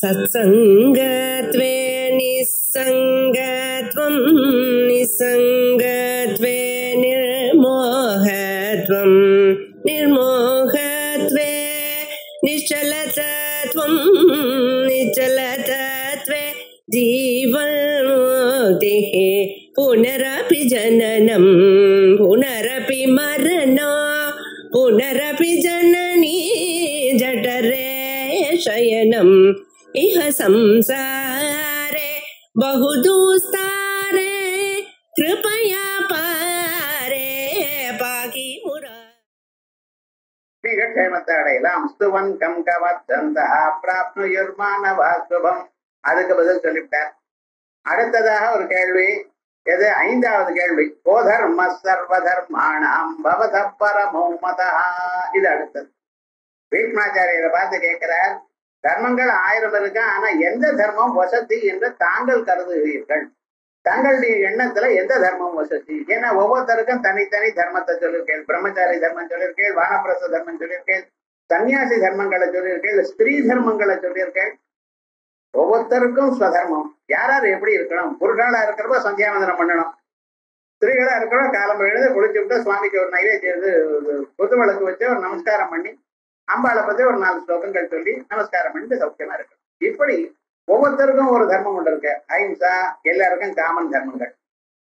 सत्संगत्वे निस्संगत्वं निस्संगत्वे निर्मोहत्वं निर्मोहत्वे निश्चलतत्वं निश्चलतत्वे जीवन्मुक्तिः पुनरपि जननं पुनरपि मरणं पुनरपि जननी जठरे शयनम् इह संसारे बहुदुस्तारे कृपया पारे पाहि க்ஷேமத்தை அடையலாம். ஸ்துவன் கம் கவத்தந்தா பிராப்னுயுர்மானவா சுபம். அதுக்கு பதில் சொல்லிவிட்டார். அடுத்ததாக ஒரு கேள்வி, எது? ஐந்தாவது கேள்வி. கோதர்ம சர்வதர்மாணாம் பவத பரமோமதா. இது அடுத்தது. பீஷ்மாச்சாரியரை பார்த்து கேட்கிறார், தர்மங்கள் 1000 இருக்கு, ஆனா எந்த தர்மம் வசதி என்று தாங்கள் கருதுகிறீர்கள்? தங்களுடைய எண்ணத்துல எந்த தர்மம் வசதி? ஏன்னா ஒவ்வொருத்தருக்கும் தனித்தனி தர்மத்தை சொல்லியிருக்கேன். பிரம்மச்சாரி தர்மம் சொல்லியிருக்கேன், வானப்பிரச தர்மம் சொல்லியிருக்கேன், சன்னியாசி தர்மங்களை சொல்லியிருக்கேன், ஸ்திரீ தர்மங்களை சொல்லியிருக்கேன். ஒவ்வொருத்தருக்கும் ஸ்வதர்மம். யார் யார் எப்படி இருக்கணும்? புருஷாளா இருக்கிறப்ப சந்தியாவந்தனம் பண்ணணும், ஸ்திரீகளா இருக்கிறப்ப காலம் எழுந்து குளிச்சு விட்டு சுவாமிக்கு ஒரு நைவேத்தியம் புது விளக்கு வச்சு ஒரு நமஸ்காரம் பண்ணி அம்பாளை பத்தி ஒரு 4 ஸ்லோகங்கள் சொல்லி நமஸ்காரம் பண்ணிட்டு சௌக்கியமா இருக்கணும். இப்படி ஒவ்வொருத்தருக்கும் ஒரு தர்மம் ஒன்று இருக்கு. அஹிம்சா எல்லாருக்கும் காமன் தர்மங்கள்.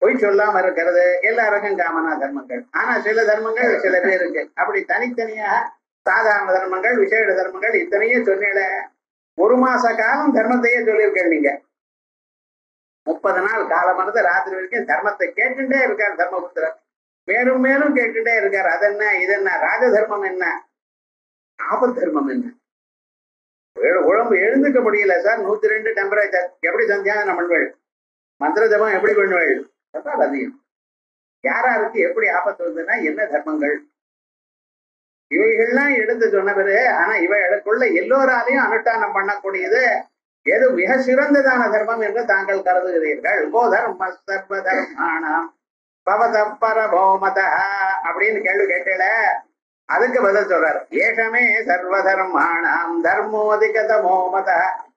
பொய் சொல்லாம இருக்கிறது எல்லாருக்கும் காமனா தர்மங்கள். ஆனா சில தர்மங்கள் சில பேருக்கு அப்படி தனித்தனியாக சாதாரண தர்மங்கள், விசேஷ தர்மங்கள் இத்தனையே சொன்னீங்கள. 1 மாச காலம் தர்மத்தையே சொல்லியிருக்கேன். நீங்க 30 நாள் காலம் வந்து ராத்திரி வரைக்கும் தர்மத்தை கேட்டுட்டே இருக்கார் தர்மபுத்திரர். மேலும் மேலும் கேட்டுட்டே இருக்கார். அதென்ன இதென்ன, ராஜ தர்மம் என்ன, ஆபத் தர்மம் என்ன? உடம்பு எழுந்துக்க முடியல சார், 102 டெம்பரேச்சர், எப்படி சந்தியானம் பண்ணுவேள்? மந்திர ஜபம் எப்படி பண்ணுவேள்? அதிகம். யாராருக்கு எப்படி ஆபத்து வந்ததுன்னா என்ன தர்மங்கள் இவைகள்லாம் எடுத்து சொன்ன பிறகு, ஆனா இவைகளுக்குள்ள எல்லோராலையும் அனுஷ்டானம் பண்ணக்கூடியது எது மிக சிறந்ததான தர்மம் என்று தாங்கள் கருதுகிறீர்கள்? கோதர்ம சர்வதர்மாணாம் பவத பரமோமதா அப்படின்னு கேள்வி கேட்டல. அதுக்கு பதில் சொல்றாரு, ஏஷமே சர்வதர்மாணாம் தர்மோதிகதமோமத.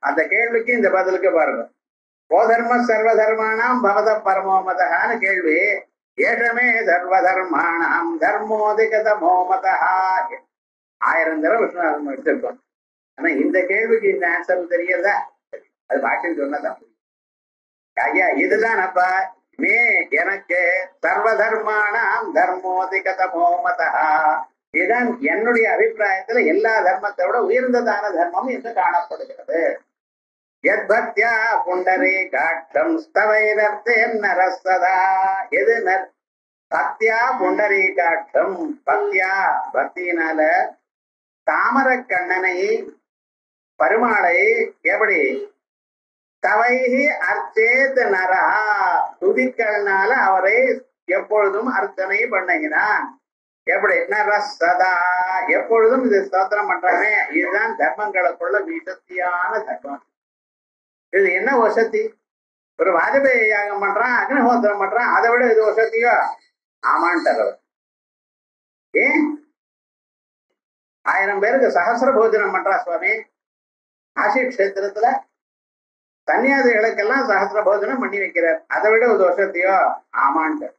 அந்த கேள்விக்கு இந்த பதிலுக்கு பாருங்க. கோதர்ம சர்வதர்மாணாம் பவத பரமோமதான்னு கேள்வி. ஏஷமே சர்வதர்மாணாம் தர்மோதிகதமோமதா 1000 தடவை விஷ்ணு எடுத்திருக்கோம். ஆனா இந்த கேள்விக்கு இந்த ஆன்சர் தெரியறதா? அது பாஷன் சொன்னதான். ஐயா இதுதான் அப்பா மே எனக்கு சர்வதர்மாணாம் தர்மோதிகதமோமதா, இதுதான் என்னுடைய அபிப்பிராயத்துல எல்லா தர்மத்தை விட உயர்ந்ததான தர்மம் என்று காணப்படுகிறது. யத்பக்த்யா புண்டரே காட்டம் ஸ்தவைரர்த்தேர் நரஸ்ததா. எது பக்தியா புண்டரீ காட்டம்? பக்தியா பக்தியினால தாமர கண்ணனை பெருமாளை எப்படி தவைகி அர்ச்சேத் நரா துதிக்கள்னால அவரை எப்பொழுதும் அர்ச்சனை பண்ணுகிறான். எப்படி? நரஸ்ததா எப்பொழுதும் இது ஸ்தோத்திரம் பண்றானே. இதுதான் தர்மங்களுக்குள்ள விசத்தியான தர்மம். இது என்ன வசதி? ஒரு வாஜபேயி யாகம் பண்றான், அக்னிஹோத்திரம் பண்றான், அதை விட இது வசதியோ? ஆமான்ட்டார் அவர். ஏன் 1000 பேருக்கு சகசிர போஜனம் பண்றா சுவாமி. காசி கஷேத்திரத்துல சன்னியாசிகளுக்கெல்லாம் சகசிர போஜனம் பண்ணி வைக்கிறார், அதை விட ஒரு வசதியோ? ஆமான்ட்டார்.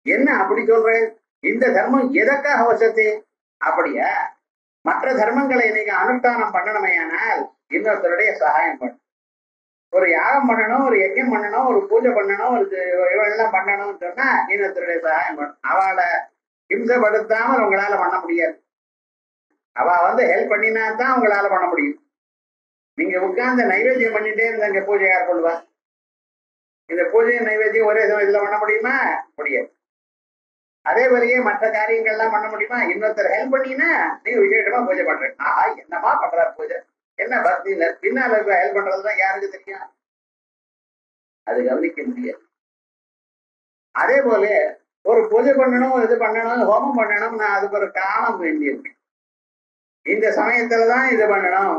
என்ன அப்படி சொல்றேன்? இந்த தர்மம் எதற்காக வசதி? அப்படியா? மற்ற தர்மங்களை நீங்க அனுஷ்டானம் பண்ணணுமையானால் இன்னொருத்தருடைய சகாயம் பண்ணும். ஒரு யாகம் பண்ணணும், ஒரு யஜ்யம் பண்ணணும், ஒரு பூஜை பண்ணணும், ஒரு இவெல்லாம் பண்ணணும்னு சொன்னா இன்னொருத்தருடைய சகாயம் பண்ணும். அவளை ஹிம்சப்படுத்தாமல் உங்களால பண்ண முடியாது. அவ ஹெல்ப் பண்ணினா தான் உங்களால பண்ண முடியும். நீங்க உட்கார்ந்து நைவேத்தியம் பண்ணிட்டே இருந்தாங்க, பூஜை யார் பண்ணுவா? இந்த பூஜை நைவேத்தியம் ஒரே சமயத்துல பண்ண முடியுமா? முடியாது. அதே போலயே மற்ற காரியங்கள்லாம் பண்ண முடியுமா? இன்னொருத்தர் ஹெல்ப் பண்ணினா நீங்க விசேஷமா பூஜை பண்றீங்க. ஆஹா என்னமா பண்றாரு பூஜை, என்ன பக்தி, பின்னால ஹெல்ப் பண்றதுதான் யாருக்கு தெரியும்? அது கவனிக்க முடியாது. அதே போல ஒரு பூஜை பண்ணணும், இது பண்ணணும், ஹோமம் பண்ணணும், நான் அதுக்கு ஒரு காலம் வேண்டியிருக்கு. இந்த சமயத்துலதான் இது பண்ணணும்.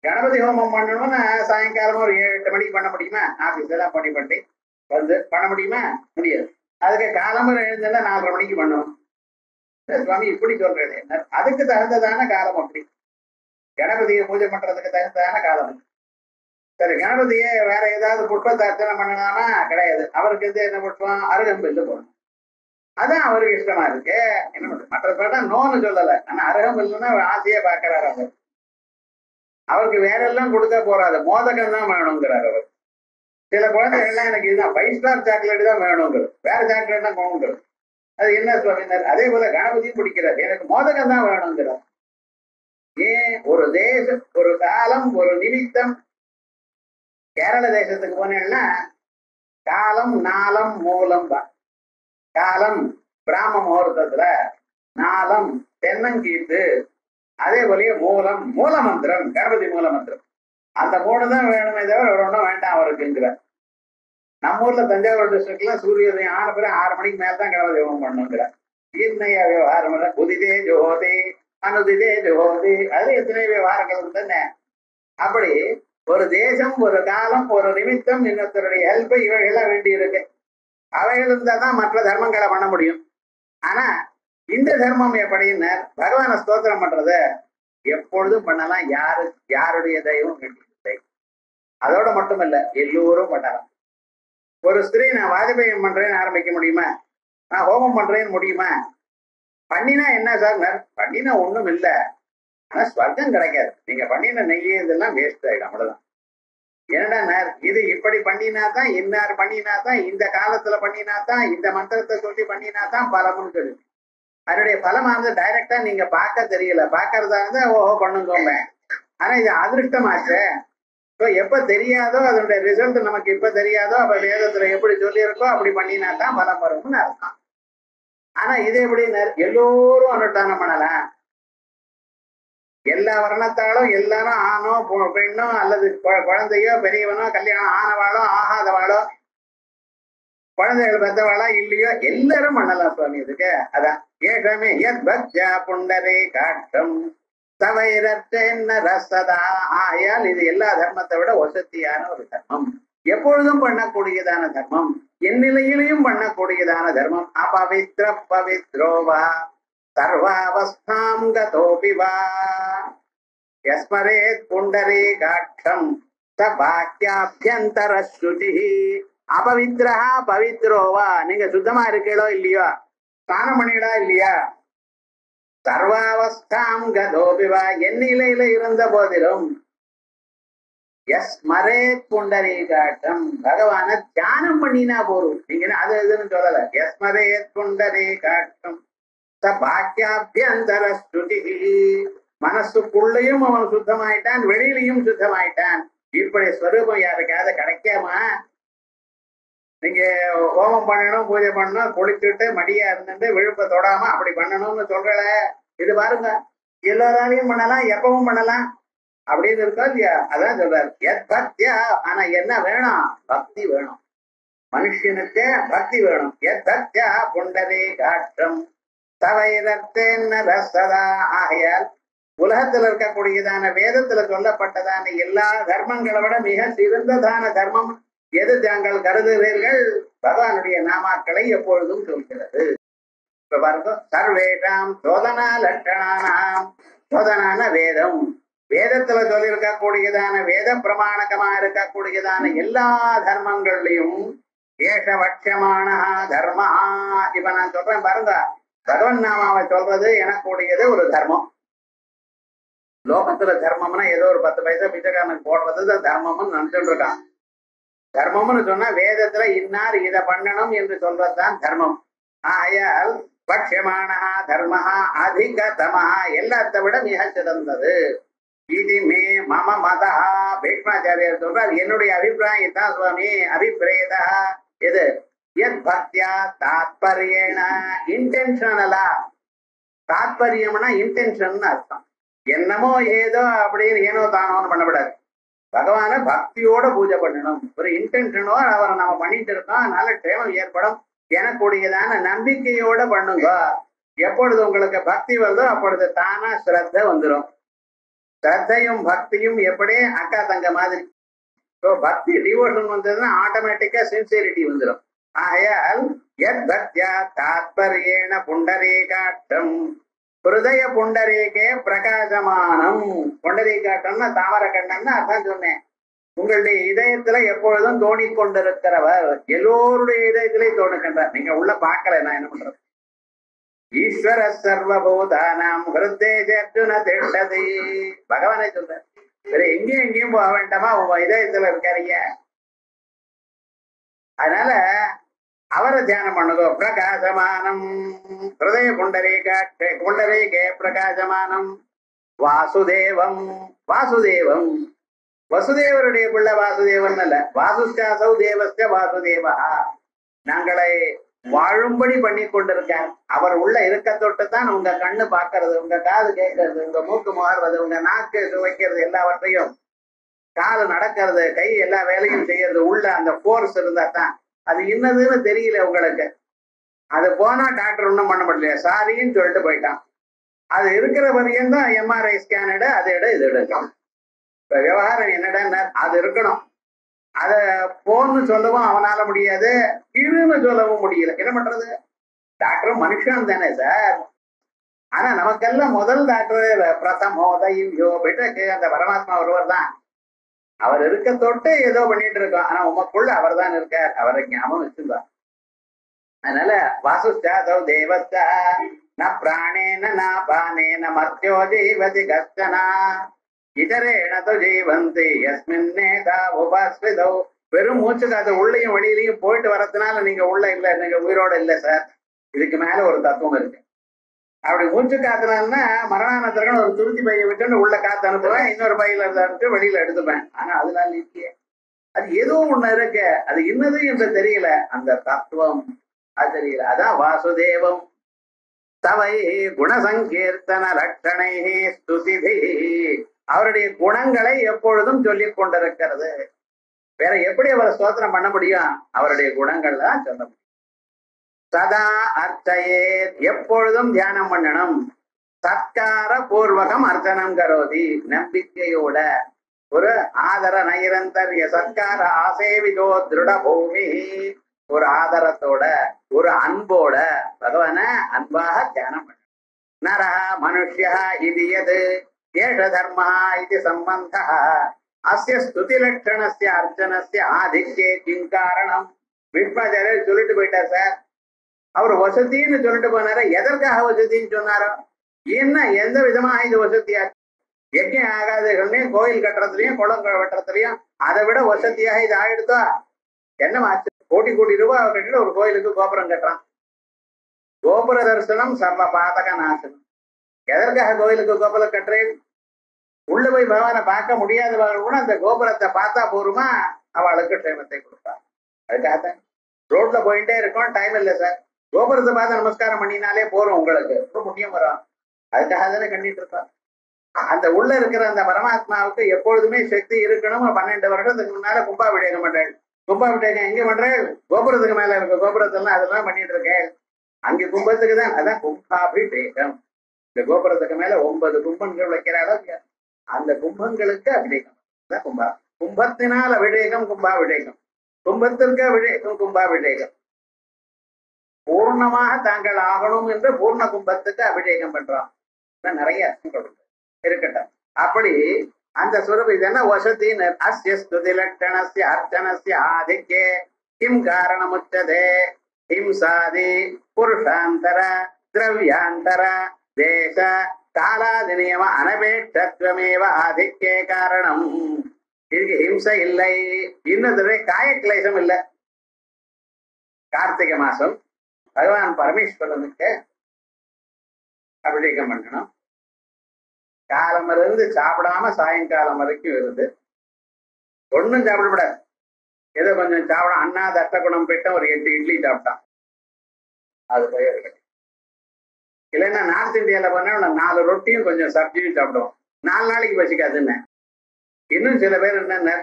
கணபதி ஹோமம் பண்ணணும்னா சாயங்காலமா ஒரு 7-8 மணிக்கு பண்ண முடியுமா? ஆபீஸ் எல்லாம் பண்ணி பண்ண முடியுமா? முடியாது. அதுக்கு காலம்பரம் எழுந்தா 4:30 மணிக்கு பண்ணணும். சுவாமி இப்படி சொல்றேன், அதுக்கு தகுந்ததான காலம் அப்படி. கணபதியை பூஜை பண்றதுக்கு தகுந்தான காலம். சரி, கணபதியை வேற ஏதாவது புஷ்பத்தை அர்ச்சனை பண்ணலாமா? கிடையாது. அவருக்கு என்ன புஷ்பம்? அருகம்பில்லு போடணும். அதான் அவருக்கு இஷ்டமா இருக்கு. என்ன பண்றது? மற்ற பேட்டா நோன்னு சொல்லல. ஆனா அருகம்பில்லுன்னா ஆசையா பாக்குறாரு அவர். அவருக்கு வேற எல்லாம் கொடுத்தா போறாது, மோதகம் தான் வேணுங்கிறார் அவர். சில குழந்தைகள்லாம் எனக்கு இதுதான் 5 ஸ்டார் சாக்லேட் தான் வேணுங்கிறது, வேற சாக்லேட் தான் வேணுங்கிறது. அது என்ன சுவாமினார்? அதே போல கணபதியும் பிடிக்கிறார், எனக்கு மோதகம் தான் வேணுங்கிறார். ஏன்? ஒரு தேசம், ஒரு காலம், ஒரு நிமித்தம். கேரள தேசத்துக்கு போனேன்னா காலம் நாளம் மூலம் தான். காலம் பிராம முகூர்த்தத்துல, நாளம் தென்னங்கீத்து, அதே போலயே மூலம் மூல மந்திரம், கணபதி மூல மந்திரம். அந்த 3 தான் வேணுமே தவிர ஒரு ஒன்றும் வேண்டாம் அவருக்குங்கிறார். நம்ம ஊர்ல தஞ்சாவூர் டிஸ்ட்ரிக்ட்ல சூரியோதயம் ஆன பிறகு 6 மணிக்கு மேல்தான் கணபதி ஹோமம் பண்ணுங்கிறார். இன்னைய விவகாரம் புதிதே ஜோதி அனுதிதே ஜோதி, அதுல எத்தனை விவகாரங்கள் தானே. அப்படி ஒரு தேசம், ஒரு காலம், ஒரு நிமித்தம், இன்னொருத்தருடைய ஹெல்ப், இவைகள்லாம் வேண்டி இருக்கு. அவைகள் இருந்தா தான் மற்ற தர்மங்களை பண்ண முடியும். ஆனா இந்த தர்மம் எப்படின்னு பகவான ஸ்தோத்திரம் பண்றத எப்பொழுதும் பண்ணலாம். யாருடைய தெய்வம் வேண்டியதில்லை. அதோட மட்டுமல்ல, எல்லோரும் பண்ணலாம். ஒரு ஸ்திரீ நான் வாஜபேயம் பண்றேன்னு ஆரம்பிக்க முடியுமா? நான் ஹோமம் பண்றேன்னு முடியுமா? பண்ணினா என்ன சார்? பண்ணினா ஒண்ணும் இல்லை, ஆனா ஸ்வர்க்கம் கிடைக்காது. நீங்க பண்ணின நெய் இதெல்லாம் வேஸ்ட் ஆயிடும், அவ்வளவுதான். என்னடா இது இப்படி பண்ணினாதான், இன்னார் பண்ணினாதான், இந்த காலத்துல பண்ணினாதான், இந்த மந்திரத்தை சொல்லி பண்ணினாதான் பலமும் கிடைக்கும். அதனுடைய பலமானது டைரக்டா நீங்க பார்க்க தெரியல. பார்க்கறதா இருந்தா ஓஹோ பண்ணுங்கோங்க. ஆனா இது அதிருஷ்டமாச்சு. எப்ப தெரியாதோ அதனுடைய ரிசல்ட் நமக்கு எப்ப தெரியாதோ அப்ப வேதத்துல எப்படி சொல்லியிருக்கோ அப்படி பண்ணினாதான் பலம் வரும்னு அர்த்தம். ஆனா இது எப்படி? எல்லோரும் அனுஷ்டானம் பண்ணலாம். எல்லா வர்ணத்தாலும் எல்லாரும் ஆணோ பெண்ணோ அல்லது குழந்தையோ பெரியவனோ, கல்யாணம் ஆனவாளோ ஆகாதவாளோ, குழந்தைகள் பெற்றவாளா இல்லையோ, எல்லாரும் பண்ணலாம் சுவாமி. இதுக்கு அதான் ஏகமே பக்தியா புண்டரே காட்டம் தவைரத்தென்ன ரசதா. ஆயால் இது எல்லா தர்மத்தை விட வசதியான ஒரு தர்மம், எப்பொழுதும் பண்ணக்கூடியதான தர்மம், எந்நிலையிலையும் பண்ணக்கூடியதான தர்மம். அபவித்ர பவித்ரோவா சர்வாவஸ்தாம் கதோபிவா யஸ்மரேத் புண்டரே காட்டம் ச பாக்கியாபியந்தர ஸ்ருதி. அபவித்ரா பவித்ரோவா, நீங்க சுத்தமா இருக்கீங்களோ இல்லையோ, ஸ்நானம் பண்ணிடா இல்லையா, சர்வாவஸ்தாம் கதோபிவா, எந்நிலையில இருந்த போதிலும், யஸ்மரேத் புண்டரீகாட்டம், பகவான தியானம் பண்ணினா போரும். நீங்க அது இதுன்னு சொல்லல. யஸ்மரேத் புண்டரீகாட்டம் ச பாக்கியாபியந்தர ஸ்ருதி. மனசுக்குள்ளையும் அவன் சுத்தமாயிட்டான், வெளியிலையும் சுத்தமாயிட்டான். இப்படி ஸ்வரூபம் யாருக்காவது கிடைக்காமா? நீங்க ஹோமம் பண்ணணும், பூஜை பண்ணணும், குளிச்சுட்டு மடியா இருந்துட்டு விழுப்ப தொடாம அப்படி பண்ணணும்னு சொல்றல. இது பாருங்க, எல்லாராலையும் பண்ணலாம், எப்பவும் பண்ணலாம் அப்படின்னு இருக்கா இல்லையா? அதான் சொல்றாரு எத் பக்தியா. ஆனா என்ன வேணும்? பக்தி வேணும். மனுஷனுக்கு பக்தி வேணும். எத் பக்தியா புண்டரே காட்டம் தவைரத்தென்ன ரசதா. ஆகையால் உலகத்துல இருக்கக்கூடியதான வேதத்துல சொல்லப்பட்டதான எல்லா தர்மங்களை விட மிக சிறந்ததான தர்மம் எது தாங்கள் கருதுகிறீர்கள்? பகவானுடைய நாமாக்களை எப்பொழுதும் சொல்கிறது. இப்ப பாருங்க, சர்வேஷாம் சோதனா லட்சணானாம். சோதனான வேதம், வேதத்துல சொல்லி இருக்கக்கூடியதான வேத பிரமாணகமா இருக்கக்கூடியதான எல்லா தர்மங்கள்லையும் ஏஷபட்சமான தர்மா. இப்ப நான் சொல்றேன் பாருங்க, பகவன் நாமாவை சொல்றது எனக்கூடியது ஒரு தர்மம். லோகத்துல தர்மம்னா ஏதோ ஒரு 10 பைசா பிச்சைக்காரனுக்கு போடுறது தர்மம்னு நினைச்சுட்டு இருக்கான். தர்மம்னு சொன்னா வேதத்துல இன்னார் இதை பண்ணணும் என்று சொல்றதுதான் தர்மம். ஆயால் பட்சமான தர்மஹா அதிகதமா, எல்லாத்தை விட மிக சிறந்தது. இது மே மம மதா. பீஷ்மாச்சாரியர் சொல்றார், என்னுடைய அபிப்பிராயம் தான் சுவாமி. அபிப்பிரேதா எது? எத் பக்தியா தாத்பரியேன, இன்டென்ஷனலா. தாத்பரியம்னா இன்டென்ஷன் அர்த்தம். என்னமோ ஏதோ அப்படின்னு ஏனோ தானோன்னு பண்ணக்கூடாது. பகவான பக்தியோட பூஜை பண்ணணும். ஒரு இன்டென்ஷனோட அவரை நம்ம பண்ணிட்டு இருக்கோம், அதனால க்ஷேமம் ஏற்படும் எனக்கூடியதான நம்பிக்கையோட பண்ணுங்க. எப்பொழுது உங்களுக்கு பக்தி வருதோ அப்பொழுது தானா ஸ்ரத்த வந்துடும். ஸ்ரத்தையும் பக்தியும் எப்படி அக்கா தங்க மாதிரி. ஸோ பக்தி டிவோஷன் வந்ததுன்னா ஆட்டோமேட்டிக்கா சின்சியரிட்டி வந்துடும். ஆகையால் எத் பக்தியா தாத்பரியேன புண்டரீகாட்டம் ஹிருதய புண்டரீகே பிரகாசமானம். புண்டரீகாட்டம்னா தாமர கண்ணன்னு அதான் சொன்னேன். உங்களுடைய இதயத்துல எப்பொழுதும் தோணிக்கொண்டிருக்கிறவர், எல்லோருடைய இதயத்திலையும் தோணுகின்றார். நீங்க உள்ள பார்க்கல, நான் என்ன பண்றது? ஈஸ்வர சர்வபூதானாம் ஹிருதேஜ அர்ஜுன திஷ்டதி. பகவானே சொல்ற, வேற எங்கேயும் எங்கேயும் போக வேண்டாமா, உங்க இதயத்துல இருக்காருங்க. அதனால அவரை தியானம் பண்ணுதோ. பிரகாசமானம் ஹிருதய புண்டரீகாட்சே புண்டரீகே பிரகாசமானம் வாசுதேவம். வாசுதேவம் வசுதேவருடைய பிள்ளை வாசுதேவன் அல்ல, வாசுஷ்டாசௌ தேவஸ்ய வாசுதேவா. நாங்களை வாழும்படி பண்ணி கொண்டிருக்கார். அவர் உள்ள இருக்க தொட்டு தான் உங்க கண்ணு பார்க்கறது, உங்க காது கேட்கறது, உங்க மூக்கு முகர்றது, உங்க நாக்கு வைக்கிறது, எல்லாவற்றையும் காலு நடக்கிறது, கை எல்லா வேலையும் செய்யறது. உள்ள அந்த போர்ஸ் இருந்தா தான். அது என்னதுன்னு தெரியல உங்களுக்கு. அது போனா டாக்டர் ஒன்றும் பண்ண முடியல, சாரின்னு சொல்லிட்டு போயிட்டான். அது இருக்கிற வரையும் தான் எம்ஆர்ஐ ஸ்கேன் எடு, அது எடு, இது எடுக்கலாம். இப்ப விவகாரம் என்னடா, அது இருக்கணும். அத போன்னு சொல்லவும் அவனால முடியாது, இருன்னு சொல்லவும் முடியல. என்ன பண்றது? டாக்டர் மனுஷன் தானே சார். ஆனா நமக்கெல்லாம் முதல் டாக்டர் பிரதமோதயோ போயிட்டு அந்த பரமாத்மா ஒருவர் தான். அவர் இருக்க தொட்டு ஏதோ பண்ணிட்டு இருக்கோம். ஆனா உமக்குள்ள அவர் தான் இருக்கார். அவரை ஞாபகம் வச்சிருந்தார். அதனால வாசுஷ்டாதௌ தேவஸ்தா ந பிராணேன ந பானேன மர்த்தியோ ஜீவதி கஷ்டனா இதரேன தோ ஜீவந்தி யஸ்மின்னேதா உபாஸ்விதௌ. வெறும் மூச்சு காத்து உள்ளேயும் வெளியிலையும் போயிட்டு வரதுனால நீங்க உள்ள இல்ல, நீங்க உயிரோட இல்ல சார். இதுக்கு மேல ஒரு தத்துவம் இருக்கு. அப்படி மூச்சு காத்துனால்னா மரணானந்தரன் ஒரு துருத்தி பையை விட்டுன்னு உள்ள காத்து அனுப்புவேன், இன்னொரு பையில இருந்து வெளியில எடுத்துப்பேன். ஆனா அதனால இல்லையே, அது ஏதோ ஒண்ணு இருக்கு. அது என்னது என்று தெரியல, அந்த தத்துவம் அது தெரியல. அதான் வாசுதேவம் தவை குணசங்கீர்த்தன லட்சணை ஸ்துதிபி. அவருடைய குணங்களை எப்பொழுதும் சொல்லிக் கொண்டிருக்கிறது. வேற எப்படி அவரை ஸ்தோத்திரம் பண்ண முடியும்? அவருடைய குணங்கள் தான் சொல்ல முடியும். சதா அர்ச்சையே, எப்பொழுதும் தியானம் பண்ணணும். சத்கார பூர்வகம் அர்ச்சனம் கரோதி, நம்பிக்கையோட, ஒரு ஆதர நைரந்தர்ய சத்கார ஆசேவிதோ திருட பூமி, ஒரு ஆதரத்தோட, ஒரு அன்போட பகவான அன்பாக தியானம் பண்ணணும். நரஹ மனுஷ்யா இது எது ஏஷ தர்மஹ இது சம்பந்தஹ அஸ்ய ஸ்துதி லட்சணஸ்ய அர்ச்சனஸ்ய ஆதிக்யே கிம் காரணம். விஷ்ணாச்சாரியர் சொல்லிட்டு போயிட்டார் சார். அவர் வசதின்னு சொல்லிட்டு போனார. எதற்காக வசதின்னு சொன்னாரோ, என்ன எந்த விதமா இது வசதியா? யஜ்யம் ஆகாதுகள்லையும் கோயில் கட்டுறதுலயும் குளம் வெட்டுறதுலயும் அதை விட வசதியாக இது ஆயிடுதா? என்ன ஆச்சு? கோடி கோடி ரூபாய் கட்டிட்டு ஒரு கோயிலுக்கு கோபுரம் கட்டுறான். கோபுர தரிசனம் சர்வ பாதக நாசனம். எதற்காக கோயிலுக்கு கோபுரம் கட்டுறேன்? உள்ள போய் பகவானை பார்க்க முடியாதவர்கள் கூட அந்த கோபுரத்தை பார்த்தா போருமா அவளுக்கு க்ஷேமத்தை கொடுப்பார். அதுக்காகத்தான் ரோட்ல போயிட்டே இருக்கோம், டைம் இல்லை சார். கோபுரத்தை பார்த்து நமஸ்காரம் பண்ணினாலே போறோம், உங்களுக்கு ரொம்ப புண்ணியம் வரும். அதுக்காக தானே கண்டிட்டு இருப்பார். அந்த உள்ள இருக்கிற அந்த பரமாத்மாவுக்கு எப்பொழுதுமே சக்தி இருக்கணும். 12 வருடத்துக்கு முன்னால கும்பாபிஷேகம் பண்றேன். கும்பாபிஷேகம் எங்க பண்றேன்? கோபுரத்துக்கு மேல இருக்க கோபுரத்தெல்லாம் அதெல்லாம் பண்ணிட்டு இருக்கேன். அங்க கும்பத்துக்கு தான், அதான் கும்பாபிஷேகம். இந்த கோபுரத்துக்கு மேல 9 கும்பங்கள் வைக்கிறாளோ, அந்த கும்பங்களுக்கு அபிஷேகம் தான் கும்பா. கும்பத்தினால் அபிஷேகம் கும்பாபிஷேகம், கும்பத்திற்கு அபிஷேகம் கும்பாபிஷேகம். பூர்ணமாக தாங்கள் ஆகணும் என்று பூர்ண கும்பத்துக்கு அபிஷேகம் பண்றோம். நிறைய அர்த்தங்கள் இருக்கட்டும். அப்படி அந்த சுரூபம் இது என்ன வசதின்னு, அஸ்ய ஸ்துதி லட்சணஸ்ய அர்ச்சனஸ்ய ஆதிக்யே கிம் காரணமுச்சதே ஹிம்சாதி புருஷாந்தர திரவியாந்தர தேச காலாதி நியம அனபேட்சத்வமேவ ஆதிக்கே காரணம். இதுக்கு ஹிம்சை இல்லை, இன்னொரு காய கிளேசம் இல்லை. கார்த்திகை மாசம் பகவான் பரமேஸ்வரனுக்கு அபிஷேகம் பண்ணணும். காலம் இருந்து சாப்பிடாம சாயங்காலம் வரைக்கும் இருந்து ஒன்னும் சாப்பிடக்கூடாது. ஏதோ கொஞ்சம் சாப்பிட, அண்ணா தஷ்டகுணம் போயிட்ட ஒரு 8 இட்லி சாப்பிட்டான், அது போய் இருக்கட்டும். இல்லைன்னா நார்த் இந்தியால பண்ண 4 ரொட்டியும் கொஞ்சம் சப்ஜியும் சாப்பிடுவோம், 4 நாளைக்கு பசிக்காதுன்னு. இன்னும் சில பேர் என்னன்னா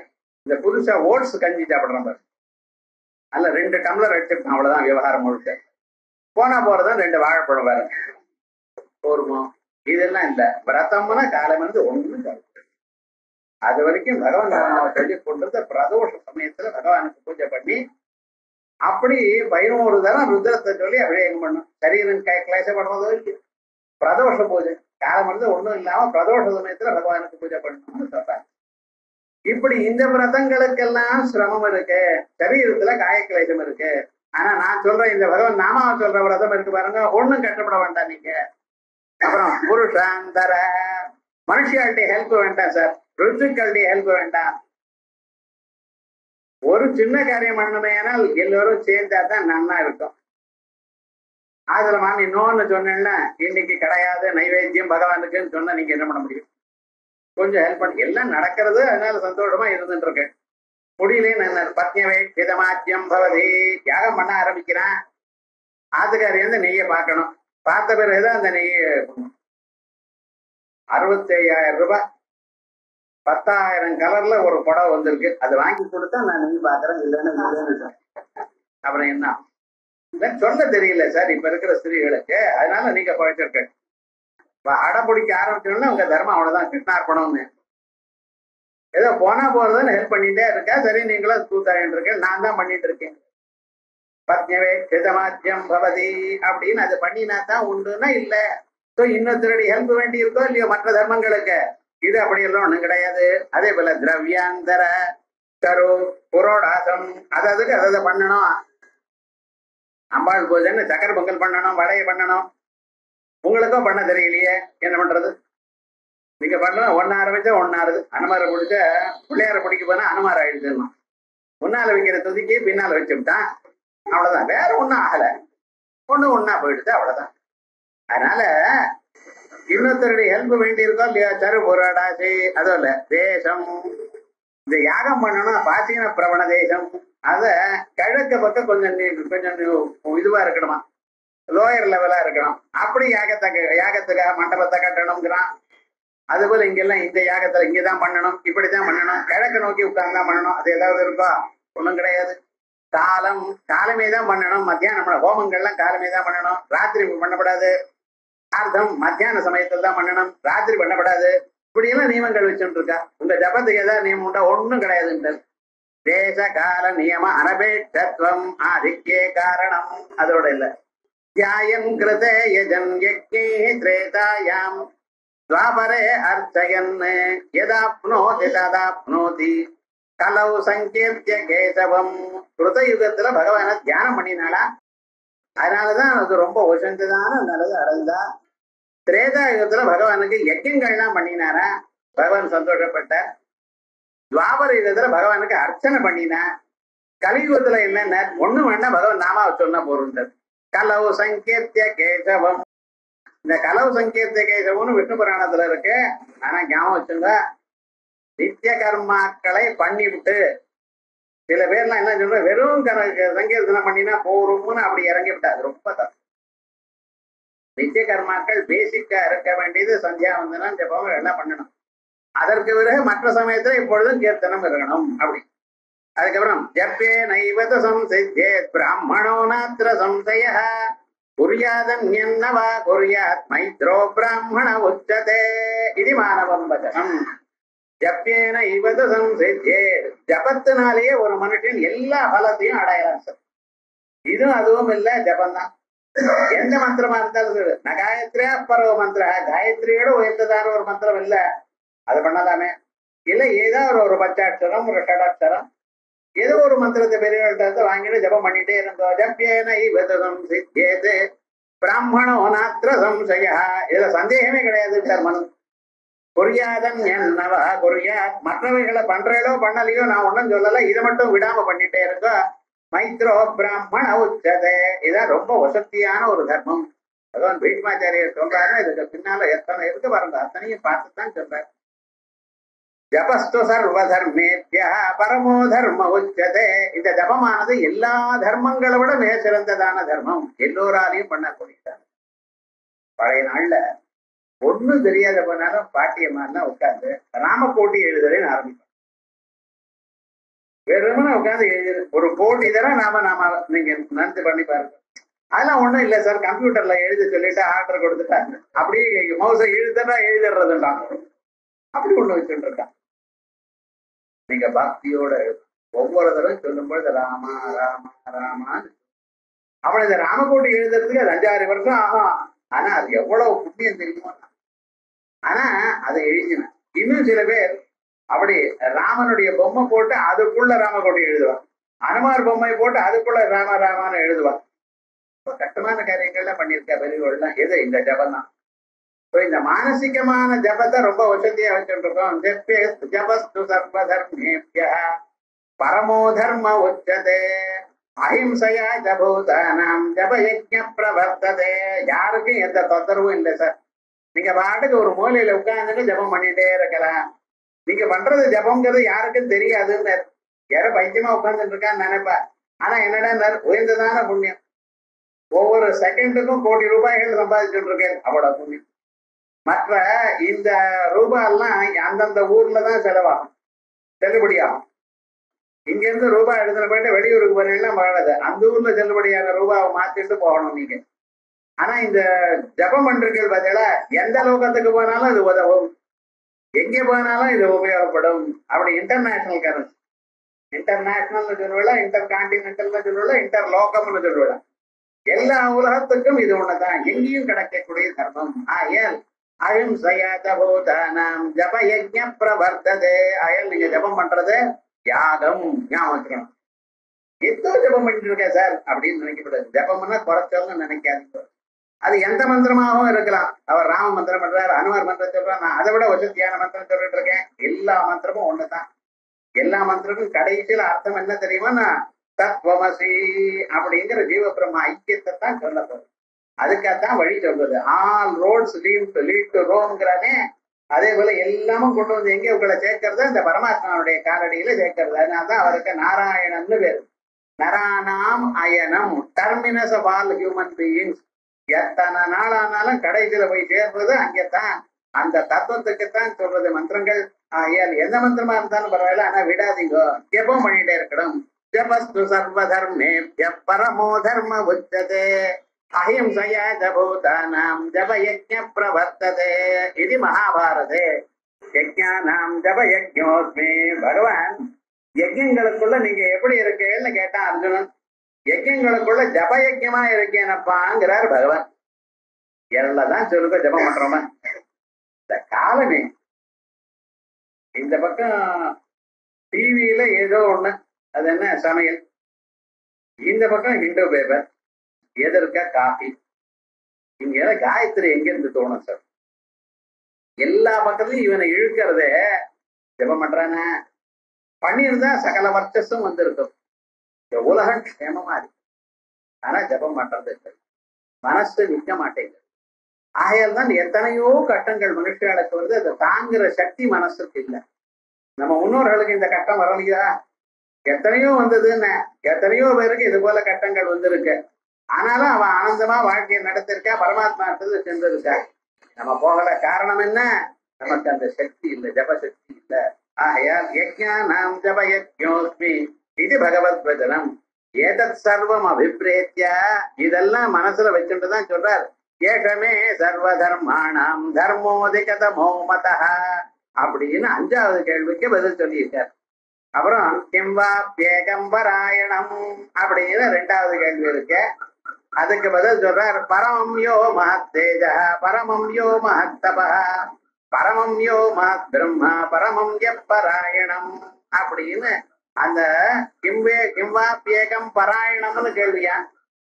இந்த புதுசா ஓட்ஸ் கஞ்சி சாப்பிடுறோம் பாரு, அதுல 2 டம்ளர் அடிச்சிருக்கான், அவ்வளவுதான் விவகாரம் முழுக்க. போனா போறதான் 2 வாழைப்பழம் வேற போருமோ? இதெல்லாம் இல்ல. விரதம்னா காலம் வந்து ஒண்ணும் சாப்பிடு. அது வரைக்கும் பகவான் சொல்லி கொண்டிருந்த பிரதோஷ சமயத்துல பகவானுக்கு பூஜை பண்ணி அப்படி 11 தரம் ருத்ரத்தை சொல்லி அபிஷேகம் பண்ணும். சரீரம் கிளேசப்படுறதோ இல்லையோ, பிரதோஷ பூஜை காலம் வந்து ஒண்ணும் இல்லாம பிரதோஷ சமயத்துல பகவானுக்கு பூஜை பண்ணணும்னு சொல்றாங்க. இப்படி இந்த விரதங்களுக்கெல்லாம் சிரமம் இருக்கு, சரீரத்துல காயக்கிளேசம் இருக்கு. ஆனா நான் சொல்றேன் இந்த பகவான் நாமாவை சொல்ற விரதம் இருக்கு பாருங்க, ஒண்ணும் கஷ்டப்பட வேண்டாம் நீங்க. அப்புறம் புருஷாந்தர மனுஷியால்டைய ஹெல்ப் வேண்டாம் சார், ருத்துக்களுடைய ஹெல்ப் வேண்டாம். ஒரு சின்ன காரியம் பண்ணணுமே ஆனால் எல்லோரும் சேர்ந்தா தான் நன்னா இருக்கும். அதுல மாமி இன்னொன்னு சொன்னேன்னா இன்னைக்கு கிடையாது நைவேத்தியம் பகவானுக்குன்னு சொன்னா நீங்க என்ன பண்ண முடியும்? கொஞ்சம் ஹெல்ப் பண்ணி எல்லாம் நடக்கிறது, அதனால சந்தோஷமா இருந்துட்டு இருக்கேன். முடியல பத்யவே விதமாத்தியம் பவதி, யாகம் பண்ண ஆரம்பிக்கிறான். ஆத்துக்காரி வந்து நெய்யை பார்க்கணும், பார்த்த பிறகுதான் அந்த நெய்யை 65,000 ரூபாய் 10,000 கலர்ல ஒரு புடவை வந்திருக்கு, அது வாங்கி கொடுத்தா நான் நெய் பாக்குறேன், இல்லைன்னு அப்புறம் என்ன சொல்ல தெரியல சார் இப்ப இருக்கிற ஸ்திரீகளுக்கு. அதனால நீங்க பழச்சிருக்க அடம் பிடிக்க ஆரம்பிச்சோம்னா உங்க தர்மம் அவ்வளவுதான், கிருஷ்ணார்ப்பணம்னு. ஏதோ போனா போறதுன்னு ஹெல்ப் பண்ணிட்டே இருக்கா. சரி நீங்களும் தூத்தாயிட்டு இருக்கேன், நான் தான் பண்ணிட்டு இருக்கேன். பத்யவே கிருதமாத்தியம் பவதி அப்படின்னு அது பண்ணினா தான் உண்டுன்னா இல்ல. ஸோ இன்னொருத்தருடைய ஹெல்ப் வேண்டி இருக்கோ இல்லையோ மற்ற தர்மங்களுக்கு, இது அப்படியெல்லாம் ஒண்ணும் கிடையாது. அதே போல திரவியாந்தர கரு புரோடாசம், அதுக்கு அதை பண்ணணும். அம்பாள் பூஜைன்னு சக்கரை பொங்கல் பண்ணணும், வடையை பண்ணணும். உங்களுக்கும் பண்ண தெரியலையே, என்ன பண்றது? நீங்க பண்ணணும் ஒன்னு ஆரம்பிச்சா ஒன்னாருது. அனுமாரை பிடிச்ச பிள்ளையார பிடிக்க போனா அனுமார ஆயிடுதுன்னு முன்னால வைக்கிற துதிக்கி பின்னால வச்சுட்டான், அவ்வளவுதான். வேற ஒண்ணும் ஆகல, ஒன்னா போயிடுது, அவ்வளவுதான். அதனால இன்னொருத்தருடைய ஹெல்ப் வேண்டி இருக்கோ இல்லையா, சரு புராடாசி. அதுவும் இல்ல தேசம், இந்த யாகம் பண்ணணும் பாத்தீங்கன்னா பிரபண தேசம், அத கிழக்கு பக்கம் கொஞ்சம் இதுவா இருக்கணுமா, லோயர் லெவலா இருக்கணும். அப்படி யாகத்துக்காக மண்டபத்தை கட்டணுங்கிறான். அதுபோல இங்கெல்லாம் இந்த யாகத்துல இங்கதான் பண்ணணும், இப்படித்தான் பண்ணணும், கிழக்கு நோக்கி உட்கார்ந்துதான் பண்ணணும். அது ஏதாவது இருக்கா? ஒண்ணும் கிடையாது. காலமே தான் பண்ணணும். மத்தியானம் ஹோமங்கள்லாம் காலமே தான் பண்ணணும், ராத்திரி பண்ணப்படாது. அர்த்தம் மத்தியான சமயத்துல தான் பண்ணணும், ராத்திரி பண்ணப்படாது. இப்படி எல்லாம் நியமங்கள் வச்சுட்டு இருக்கா. உங்க ஜபத்துக்கு ஏதாவது நியமம் உண்டா? ஒண்ணும் கிடையாதுன்றது. தேச கால நியம அனபேட்சத்வம் ஆதிக்கே காரணம், அதோட இல்ல. தியாயம் கிருதே யஜன் யக்ஞே த்ரேதாயாம் துவாபரே அர்ச்சயன் யதாப்னோதி ததாப்னோதி கலௌ சங்கீர்த்திய கேசவம். கிருதயுகத்துல பகவான தியானம் பண்ணினாளா, அதனாலதான் அது ரொம்ப உசந்ததான நிலையை அடைந்தா. திரேதா யுகத்துல பகவானுக்கு யஜ்யங்கள்லாம் பண்ணினாரா, பகவான் சந்தோஷப்பட்ட. துவாபர யுகத்துல பகவானுக்கு அர்ச்சனை பண்ணினா. கலியுகத்துல என்னென்ன ஒண்ணும் வேண்டாம், பகவான் நாமாவை சொன்னா போறது. கலவு சங்கீர்த்திய கேசவம். இந்த கலவு சங்கீர்த்திய கேசவம்னு விஷ்ணு புராணத்துல இருக்கு. ஆனா ஞாபகம் வச்சுங்க, நித்திய கர்மாக்களை பண்ணிவிட்டு சில பேர்லாம் என்ன சொல்ற, வெறும் சங்கீர்த்தனம் பண்ணினா போரும்னு அப்படி இறங்கி விட்டாது, ரொம்ப தப்பு. நித்திய கர்மாக்கள் பேசிக்கா இருக்க வேண்டியது சந்தியாவந்தனம் ஜபம் எல்லாம் பண்ணணும். அதற்கு பிறகு மற்ற சமயத்துல இப்பொழுதும் கீர்த்தனம் இருக்கணும் அப்படி. அதுக்கப்புறம் ஜப்பே நைவத சம்சித்தே பிராமணோ நாத்திர சம்சய குர்யாதன் என்னவா குர்யாத் மைத்ரோ பிராமண உச்சதே இது மாணவம் வச்சனம். ஜப்பேன இவத சம்சித்தே, ஜபத்தினாலேயே ஒரு மனுஷன் எல்லா பலத்தையும் அடையலாம் சார். இதுவும் அதுவும் இல்ல, ஜபந்தான். எந்த மந்திரமா இருந்தாலும் சரி, ந காயத்ரியா பரவ மந்திர, காயத்ரியோட உயர்ந்ததான ஒரு மந்திரம் இல்ல, அது பண்ணலாமே. இல்ல ஏதாவது ஒரு பஞ்சாட்சரம் ஒரு ஷடாட்சரம் ஏதோ ஒரு மந்திரத்தை பெரியவர்கள்ட்ட வாங்கிட்டு ஜபம் பண்ணிட்டே இருந்தோம். ஜப்பேன இவதம் சித்தேது பிராமணோ நாத்திர சம்சயா, இதுல சந்தேகமே கிடையாது. மனு கொரியாதன் என்னவா கொரியாத், மற்றவைகளை பண்றீங்களோ பண்ணலையோ நான் ஒன்னும் சொல்லல, இதை மட்டும் விடாம பண்ணிட்டே இருக்கோ. மைத்ரோ பிராமண உச்சதே, இதான் ரொம்ப வசதியான ஒரு தர்மம். பகவான் பீஷ்மாச்சாரியர் சொல்றாருன்னா இதுக்கு பின்னால எத்தனை இருக்கு பாருங்க, அத்தனையும் பார்த்துதான் சொல்றாரு. ஜபஸ்து சர்வ தர்மேபியா பரமோ தர்ம உச்சதே. இந்த ஜபமானது எல்லா தர்மங்களை விட மிக சிறந்ததான தர்மம், எல்லோராலையும் பண்ணக்கூடியது. பழைய நாள்ல ஒண்ணு தெரியாத போனாலும் பாட்டியம்மா உட்கார்ந்து ராமகோட்டி எழுதுறேன்னு ஆரம்பிப்போம். வெறுமனே உட்காந்து எழுது ஒரு கோட்டி தர நாம நீங்க நினைச்சு பண்ணி பாருங்க. அதெல்லாம் ஒண்ணும் இல்லை சார், கம்ப்யூட்டர்ல எழுதி சொல்லிட்டு ஆர்டர் கொடுத்துட்டாங்க, அப்படியே மவுசை எழுதுனா எழுதுறதுன்றாங்க. அப்படி ஒண்ணு வச்சுட்டு இருக்கான். நீங்க பக்தியோட ஒவ்வொரு தடவை சொல்லும் பொழுது ராமா ராமா ராமான்னு. அவன் இந்த ராமகோட்டி எழுதுறதுக்கு அது 5-6 வருஷம் ஆகும். ஆனா அது எவ்வளவு புண்ணியம் தெரியுமா. ஆனா அதை எழுதினான். இன்னும் சில பேர் அப்படி ராமனுடைய பொம்மை போட்டு அதுக்குள்ள ராமகோட்டை எழுதுவான், அனுமார் பொம்மை போட்டு அதுக்குள்ள ராமான்னு எழுதுவான். ரொம்ப கஷ்டமான காரியங்கள்லாம் பண்ணியிருக்கா பெரியவர்கள்லாம். எது இந்த ஜபம் தான். இந்த மானசிகமான ஜபத்தை ரொம்ப வசதியா வச்சுட்டு இருக்கோம். ஜபஸ்து சர்வதர்மேப்ய பரமோ தர்ம உச்சதே அஹிம்சையா ஜபூதானாம் ஜபயஜ்ஞ பிரவர்த்ததே. யாருக்கும் எந்த தொந்தரவும் இல்லை சார். நீங்க பாட்டுக்கு ஒரு மூலையில உட்கார்ந்துட்டு ஜபம் பண்ணிட்டே இருக்கலாம். நீங்க பண்றது ஜபம்ங்கிறது யாருக்கும் தெரியாதுன்னு யாரோ பைத்தியமா உட்கார்ந்துட்டு இருக்கான்னு நினைப்பா. ஆனா என்னடா உயர்ந்ததான புண்ணியம். ஒவ்வொரு செகண்டுக்கும் கோடி ரூபாய்கள் சம்பாதிச்சுட்டு இருக்கேன், அவ்வளவு புண்ணியம். மற்ற இந்த ரூபாயெல்லாம் அந்தந்த ஊர்ல தான் செலவாகும், செல்லுபடியாகும். இங்க இருந்து ரூபாய் எடுத்துட்டு போயிட்டு வெளியூருக்கு போறீங்கன்னா வாழாது, அந்த ஊர்ல செல்லுபடியான ரூபாவை மாத்திட்டு போகணும் நீங்க. ஆனா இந்த ஜபம் பண்றீர்கள் பார்த்தீங்களா, எந்த லோகத்துக்கு போனாலும் இது உதவும், எங்க போனாலும் இது உபயோகப்படும். அப்படி இன்டர்நேஷனல் கரன்சி, இன்டர்நேஷனல் சொல்லுவா, இன்டர் கான்டினென்டல் சொல்லுவா, இன்டர் லோகம்னு சொல்லுவா. எல்லா உலகத்துக்கும் இது ஒண்ணுதான், எங்கேயும் கிடைக்கக்கூடிய தர்மம். ஆயல் அஹிம்சையா ஜபூதானாம் ஜபயஜ்ஞ பிரவர்த்ததே. அயல் நீங்க ஜபம் பண்றது யாகம், ஞாபகம் வச்சுக்கணும். எத்தோ ஜபம் பண்ணிட்டு இருக்கேன் சார் அப்படின்னு நினைக்கப்படாது. ஜபம்னா குறைச்சல்னு நினைக்காது. அது எந்த மந்திரமாகவும் இருக்கலாம். அவர் ராம மந்திரம் பண்றாரு, அனுமார் மந்திரம் சொல்றாரு, நான் அதை விட வசதியான மந்திரம் சொல்லிட்டு இருக்கேன். எல்லா மந்திரமும் ஒண்ணுதான். எல்லா மந்திரமும் கடைசியில அர்த்தம் என்ன தெரியுமா, தத்வமசி அப்படிங்கிற ஜீவபிரம்ம ஐக்கியத்தை தான் சொல்ல போகுது. அதுக்காகத்தான் வழி சொல்றது. ஆல் ரோட்ஸ் லீட் டு ரோம்ங்கிறானே, அதே போல எல்லாமும் கொண்டு வந்து எங்கே உங்களை சேர்க்கறது, இந்த பரமாத்மாவுடைய காலடியில சேர்க்கறது. அதனாலதான் அவருக்கு நாராயணன்னு பேரு. நரானாம் அயனம், டர்மினஸ் ஆஃப் ஆல் ஹியூமன் பீயிங்ஸ். எத்தனை நாள் ஆனாலும் கடைசியில போய் சேர்றது அங்கத்தான், அந்த தத்துவத்துக்குத்தான் சொல்றது மந்திரங்கள். ஆயால் எந்த மந்திரமா இருந்தாலும் பரவாயில்ல, ஆனா விடாதீங்க, ஜபம் பண்ணிட்டே இருக்கணும். ஜபஸ்து சர்வதர்மேப்ய பரமோ தர்ம உச்சதே அஹிம்சையா ஜபூதானாம் ஜபயஜ்ஞ பிரவர்த்ததே. இது மகாபாரதே. யஜ்ஞானாம் ஜபயஜ்ஞோஸ்மி. பகவான் யஜ்ஞங்களுக்குள்ள நீங்க எப்படி இருக்கேன்னு கேட்டான் அர்ஜுனன். யஜ்ஞங்களுக்குள்ள ஜபயஜ்ஞமா இருக்கேனப்பாங்கிறார் பகவான். எல்லாம் சொல்லுங்க, ஜபம் பண்றோமா? இந்த காலமே இந்த பக்கம் டிவியில ஏதோ ஒண்ணு, அது என்ன சமையல், இந்த பக்கம் ஹிந்து பேப்பர், எதற்கா காபி. இங்க காயத்ரி எங்க இருந்து தோணும் சார்? எல்லா பக்கத்துலயும் இவனை இழுக்கிறதே ஜபம் பண்றானே. பண்ணியிருந்தா சகல வர்ச்சஸும் வந்திருக்கும், உலகம் க்ஷேமமா இருக்கு. ஆனா ஜபம் பண்றது மனசு நிற்க மாட்டேங்குது. ஆகையால் தான் எத்தனையோ கட்டங்கள் மனுஷர்களுக்கு வருது, அதை தாங்குற சக்தி மனசுக்கு இல்லை. நம்ம முன்னோர்களுக்கு இந்த கட்டம் வரலையா? எத்தனையோ வந்ததுன்னு, எத்தனையோ பேருக்கு இது போல கட்டங்கள் வந்திருக்கு. ஆனாலும் அவன் ஆனந்தமா வாழ்க்கையை நடத்திருக்கா, பரமாத்மா சென்றிருக்கா. நம்ம போகல. காரணம் என்ன? நமக்கு அந்த சக்தி இல்லை, ஜபசக்தி இல்லை. ஆகையால் யஜ்ஞானாம் ஜபயஜ்ஞோஸ்மி இது பகவத் வசனம். ஏதத் சர்வம் அபிப்ரேத்யா, இதெல்லாம் மனசுல வச்சுட்டுதான் சொல்றார். ஏஷமே சர்வ தர்மாணாம் தர்மோதிகதமோ மதா அப்படின்னு 5வது கேள்விக்கு பதில் சொல்லியிருக்கார். அப்புறம் கிம்வாப்யேகம் பராயணம் அப்படின்னு 2வது கேள்வி இருக்கு. அதுக்கு பதில் சொல்றார். பரமம் யோ மஹத்தேஜ பரமம் யோ மஹத்தப பரமம் யோ மஹத் பிரம்மா பரமம் எப்பராயணம் அப்படின்னு அந்த கிம்வாப்யேகம் பராயணம்னு கேள்வியா,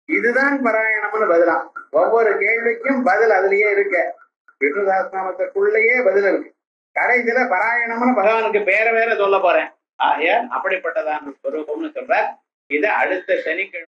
இதுதான் பராயணம்னு பதிலாம். ஒவ்வொரு கேள்விக்கும் பதில் அதுலயே இருக்கு. விஷ்ணு சஹஸ்ரநாமத்துக்குள்ளேயே பதில் இருக்கு. கடைசியில பராயணம்னு பகவானுக்கு வேற சொல்ல போறேன். ஆகையால் அப்படிப்பட்டதான ஸ்வரூபம்னு சொல்ற. இதை அடுத்த சனிக்கிழமை